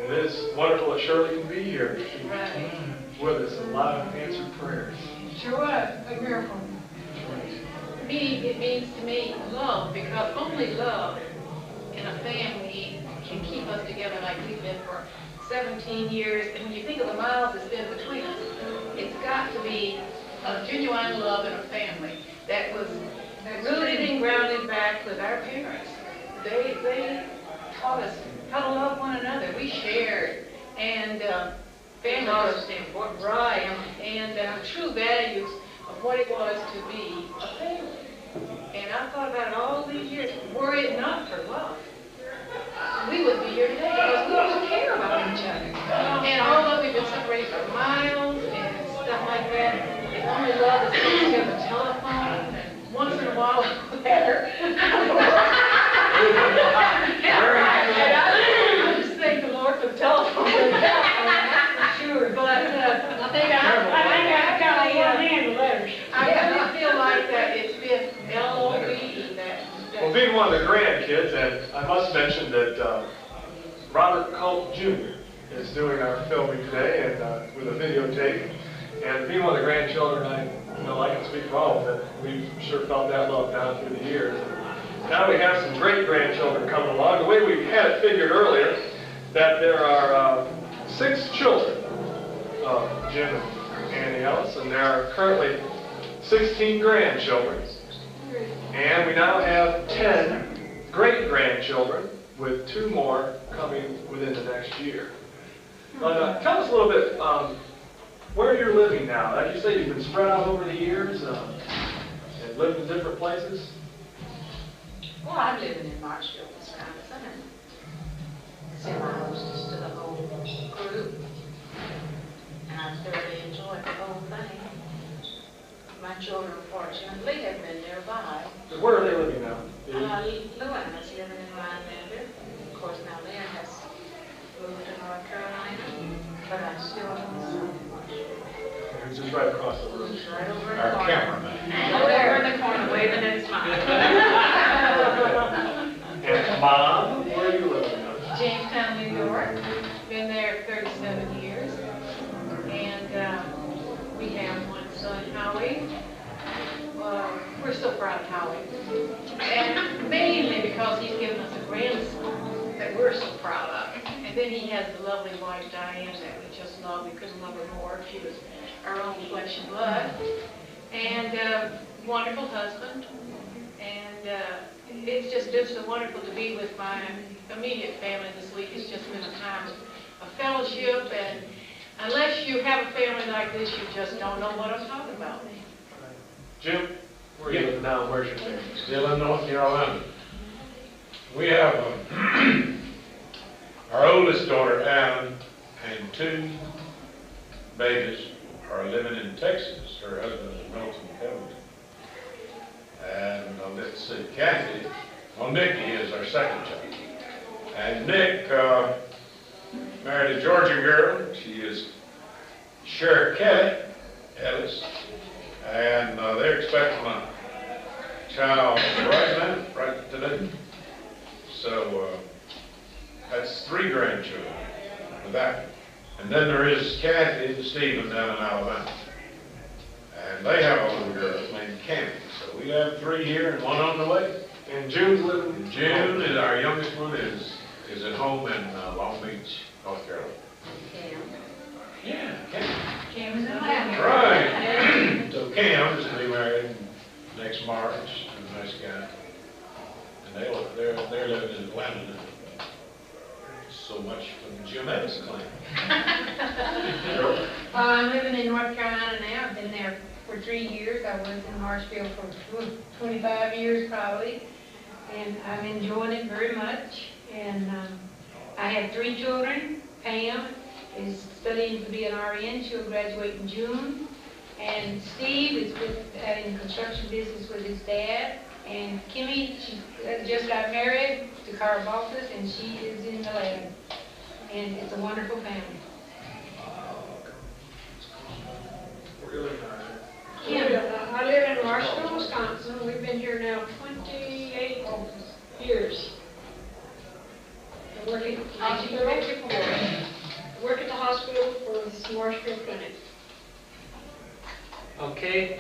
And it is wonderful that Shirley can be here with us. A lot of answered prayers. Sure was a miracle. For me, it means to me love, because only love in a family can keep us together like we've been for 17 years. And when you think of the miles that's been between us, it's got to be a genuine love in a family that was rooted and grounded back with our parents. They taught us how to love one another. We shared, and family was important, right, and true values of what it was to be a family. And I thought about it all these years. Were it not for love, we wouldn't be here today because we don't care about each other. And although we've been separated for miles and stuff like that, if only love is put together the telephone and once in a while a letter. I just thank the Lord for the telephone. Sure, but I think I kind of handle letters. I really feel like that it's been L-O-V-E that. Well, being one of the grandkids, and I must mention that Robert Culp Jr. is doing our filming today and with a videotape. And being one of the grandchildren, I can speak for all of them. We've sure felt that love down through the years. Now we have some great grandchildren coming along. The way we had it figured earlier, that there are 6 children of Jim and Annie Ellis, and there are currently 16 grandchildren. And we now have 10 great-grandchildren, with 2 more coming within the next year. Tell us a little bit where you're living now. Like you say, you've been spread out over the years and lived in different places. Well, I'm living in Marshville, Wisconsin, and semi-hostess to the whole group. And I thoroughly enjoyed the whole thing. My children, fortunately, have been nearby. Where are they living now? Luana's living in Rhinelander. Of course, now Lynn has moved to North Carolina, but I still don't know Marshville. He's just right across the room. He's right over in the Our corner. cameraman. Over in the corner, waving at his mom. And Mom, where are you living now? Jamestown, New York. Been there 37 years. And we have one son, Howie. We're so proud of Howie. And mainly because he's given us a grandson that we're so proud of. And then he has the lovely wife, Diane, that we just love. We couldn't love her more. She was our own flesh and blood. And wonderful husband. And it's just so wonderful to be with my immediate family this week. It's just been a time of fellowship, and unless you have a family like this, you just don't know what I'm talking about. Jim, where are you living now? Where's your family? Still in North Carolina. We have our oldest daughter, Alan, and 2 babies are living in Texas. Her husband is Milton Covington. And let's see, Kathy, well, Nikki is our second child. And Nick married a Georgia girl. She is Sheriff Kelly, Ellis. And they're expecting a child right now, right today. So that's 3 grandchildren with that. And then there is Kathy and Stephen down in Alabama. And they have a little girl named Cammy. So we have 3 here and 1 on the way. And June's living in June is our youngest one is at home in Long Beach, North Carolina. Yeah, Cam. Cam's in Atlanta. Right. So Cam is going to be married next March. A nice guy. And they're living in Atlanta now. So much from Jim Ellis' claim. I'm living in North Carolina now. I've been there for 3 years. I was in Marshville for 25 years probably. And I'm enjoying it very much. And I have 3 children. Pam is studying to be an RN. She'll graduate in June. And Steve is in construction business with his dad. And Kimmy, she just got married to Carl Baltus, and she is in the lab. And it's a wonderful family. Where you living now? I live in Marshville, Wisconsin. We've been here now 28 years. We're working 1954. Marshfield Clinic. Okay,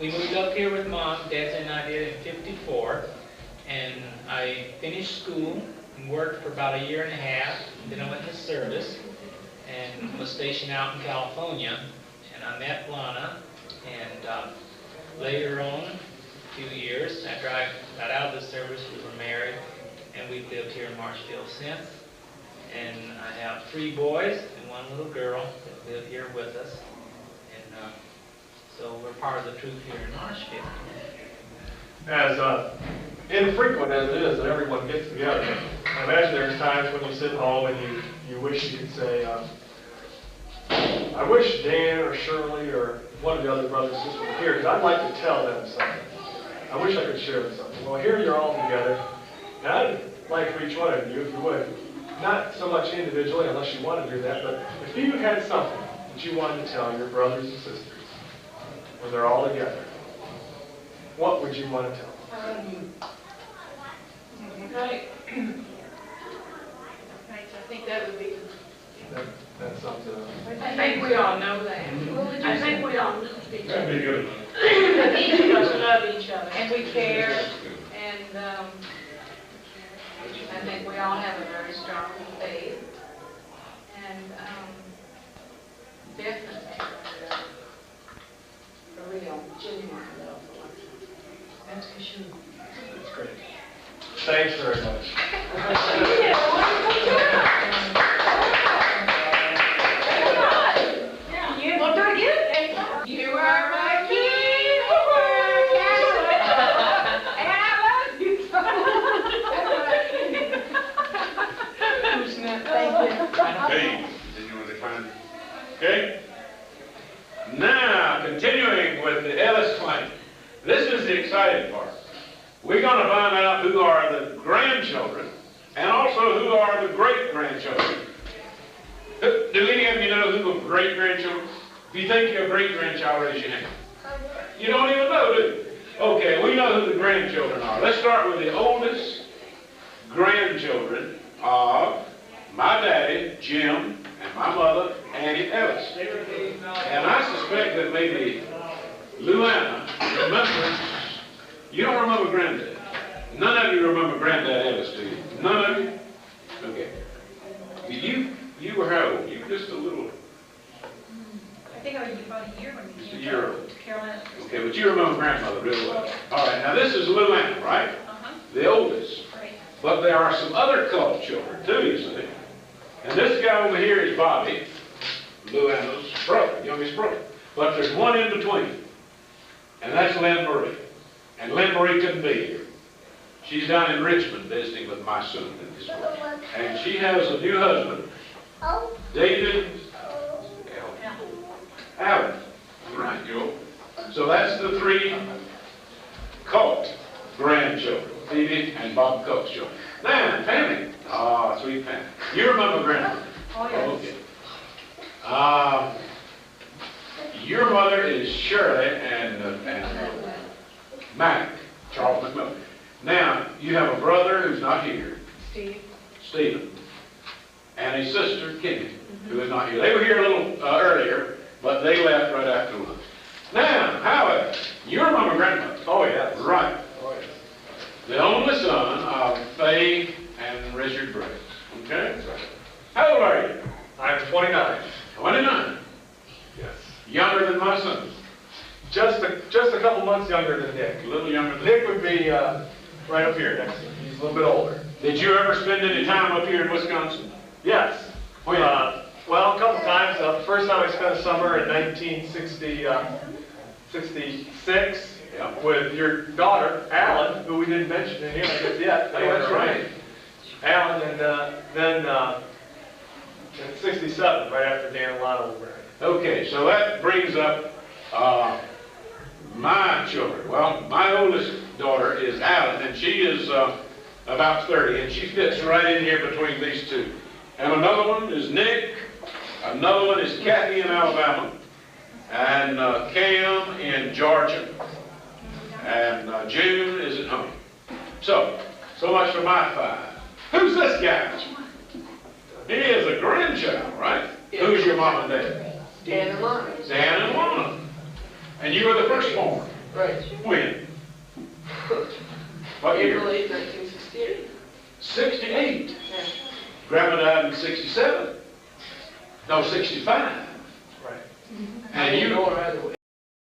we moved up here with Mom, Dad and I did in '54, and I finished school and worked for about 1.5 years, then I went into service and was stationed out in California, and I met Lana, and later on, a few years after I got out of the service, we were married, and we've lived here in Marshfield since. And I have 3 boys and 1 little girl that live here with us. And so we're part of the troop here in Marshfield. As infrequent as it is that everyone gets together, I imagine there's times when you sit home and you wish you could say, I wish Dan or Shirley or one of the other brothers and sisters were here, because I'd like to tell them something. I wish I could share them something. Well, here you're all together, and I'd like for each one of you, if you would, not so much individually, unless you want to do that, but if you had something that you wanted to tell your brothers and sisters when they're all together, what would you want to tell them? Right. I think that would be, That sums it up. I think we all know that. I think we all know each That'd be good. other. Each of us love each other, and we care, and I think we all have a very strong faith, and definitely a real, genuine love for one another. That's for sure. That's great. Thanks very much. You want to do it again? You are my king, and I love you so. Thank you. Okay, continue with the clan. Okay? Now, continuing with the Ellis clan. This is the exciting part. We're going to find out who are the grandchildren and also who are the great-grandchildren. Do any of you know who are great-grandchildren? If you think you're a great-grandchild, raise your hand. You don't even know, do you? Okay, we know who the grandchildren are. Let's start with the oldest grandchildren of my daddy, Jim, and my mother, Annie Ellis. And I suspect that maybe Luana remembers. You don't remember Granddad. None of you remember Granddad Ellis, do you? None of you? Okay. You were how old? You were just a little. I think I was about a year when we Just a came year to old. Carolina. Okay, but you remember grandmother real well. All right, now this is Luana, right? The oldest. Right. But there are some other cult children too, you see. And this guy over here is Bobby, Luana's brother, youngest brother. But there's one in between, and that's Lynn Marie. And Lynn Marie couldn't be here. She's down in Richmond visiting with my son and his wife. And she has a new husband, David Allen. Right, Joe. So that's the 3 cult grandchildren, Phoebe and Bob Cook's children. Now, Pammy. Ah, sweet Pammy. You remember grandmother? Oh, yes. Okay. Your mother is Shirley and Mac, Charles McMillan. Now, you have a brother who's not here, Steve. Stephen, and a sister, Kimmy, who is not here. They were here a little earlier, but they left right after lunch. Now, however, you remember grandmother? Oh, yes. Right. Oh, yes. The only son of Faye and Richard Briggs. Okay? That's right. How old are you? I'm 29. 29. Yes. Younger than my son. Just a couple months younger than Nick. A little younger than Nick would be right up here next to me. He's a little bit older. Did you ever spend any time up here in Wisconsin? Yes. When? Well, a couple times. First time I spent a summer in 1966 with your daughter, Alan, who we didn't mention in here, I guess, yet. Oh, that's right. Alan, and then in 67, right after Dan and Lana were married. Okay, so that brings up my children. Well, my oldest daughter is Alan, and she is about 30, and she fits right in here between these 2. And another one is Nick, another one is Kathy in Alabama, and Cam in Georgia, and June is at home. So much for my 5. Who's this guy? He is a grandchild, right? Who your mom and dad? Dan and Lana. Dan and Lana. And you were the firstborn. Right. When? What year? April 8, 1968. 68. Yeah. Grandma died in 67. No, 65. Right. I And didn't you, know her either way.